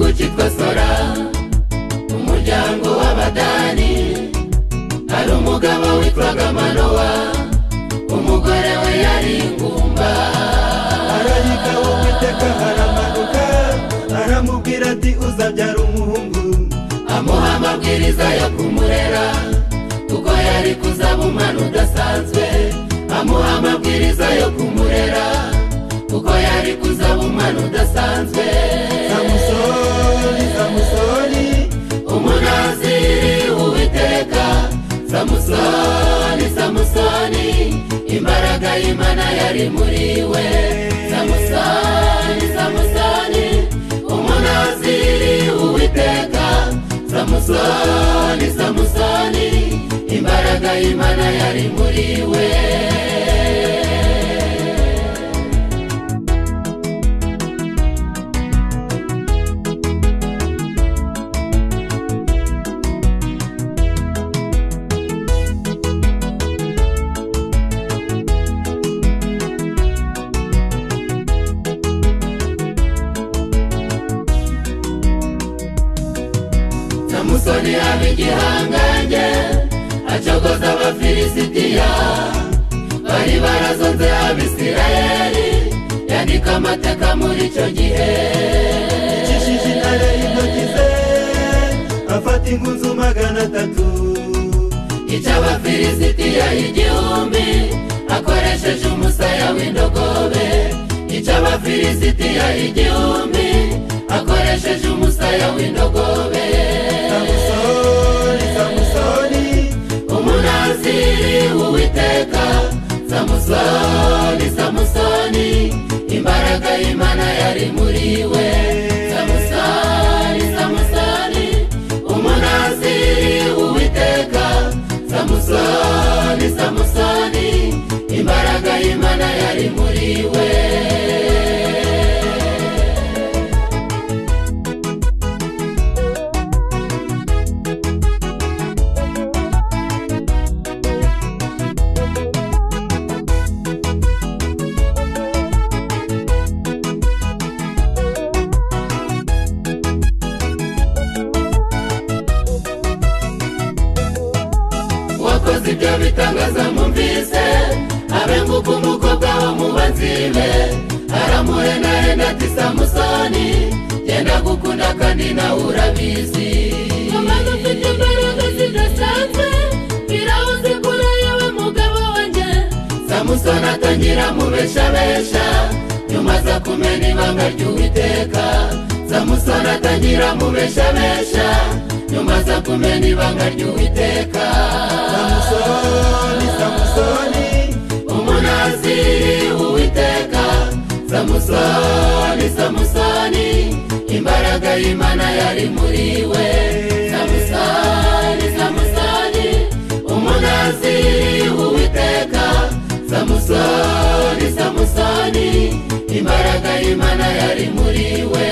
gihugu cyitwa Sora umuryango w'Abadani. Hari umugabo witwaga Manowa, umugore we yari ingumba. Arayika Uwiteka aramanuka aramubwira ati uzabyara umuhungu, amuha amabwiriza yo kumurera kuko yari kuzaba umwana udasanzwe. Amuha amabwiriza yo kumurera kuko yari kuzaba umwana udasanzwe. Samusoni, Samusoni, umunaziri w'Uwiteka. Samusoni, Samusoni, imbaraga y'Imana yari muri we. Samusoni, Samusoni, umunaziri w'Uwiteka. Samusoni, Samusoni, imbaraga y'Imana yari muri we. Samusoni aba igihangange acogoza Abafilisitiya, bari barazonze Abisirayeli. Yandika amateka muri icyo gihe, yicishije intare intoki ze afata ingunzu 300, yica Abafilisitiya 1000 akoresheje umusaya w'indogobe. Yica Abafilisitiya 1000 akoresheje umusaya w'indogobe. Samusoni, Samusoni, umunaziri w'Uwiteka. Samusoni, Samusoni, imbaraga y'Imana yari muri we. Samusoni, Samusoni, umunaziri w'Uwiteka. Samusoni, Samusoni, imbaraga y'Imana yari muri we. Wakoze ibyo bitangaza mwumvise, abenguka umukobwa wo mu banzibe. Aramuhenahena ati Samusoni, genda gukunda kandi nawe urabizi. Amaze ufite imbaraga zidasanzwe, birabuze kuri yewe mugabo wanjye. Samusoni atangira mubeshabesha, nyuma aza kumena ibanga ry'Uwiteka. Samusoni atangira mubeshabesha, nyuma aza kumena ibanga ry'Uwiteka. Samusoni, Samusoni, umunaziri w'Uwiteka. Samusoni, Samusoni, imbaraga y'Imana yari muri we. Samusoni, Samusoni, umunaziri w'Uwiteka. Samusoni, Samusoni, imbaraga y'Imana yari muri we.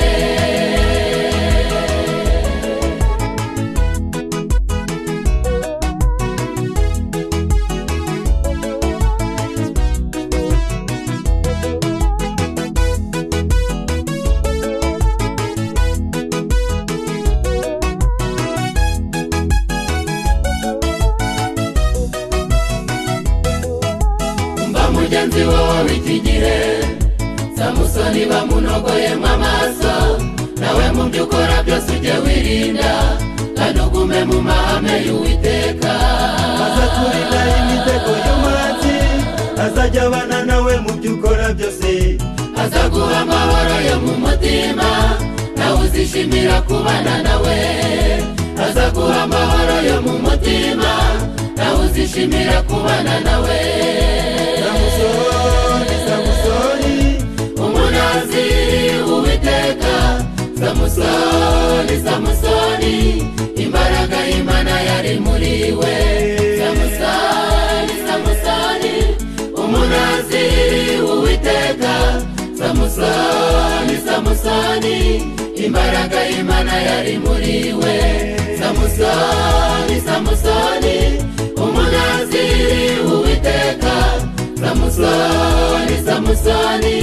Mugenzi wowe w'iki gihe, Samusoni bamunogoyemo amaso. Nawe mu byo ukora byose ujye wirinda, kandi ugume mu mahame y'Uwiteka. azakurinda imitego y'umwanzi, azajya abana nawe mu byo ukora byose. Azaguha amahoro yo mu mutima, nawe uzishimira kubana nawe. Azaguha amahoro yo mu mutima, nawe uzishimira kubana nawe. Samusoni, Samusoni, umunaziri w'Uwiteka. Samusoni, Samusoni, imbaraga y'Imana yari muri we. Samusoni, Samusoni, umunaziri w'Uwiteka. Samusoni, Samusoni, imbaraga y'Imana yari muri we. Samusoni, Samusoni, umunaziri w'Uwiteka. Samusoni, Samusoni,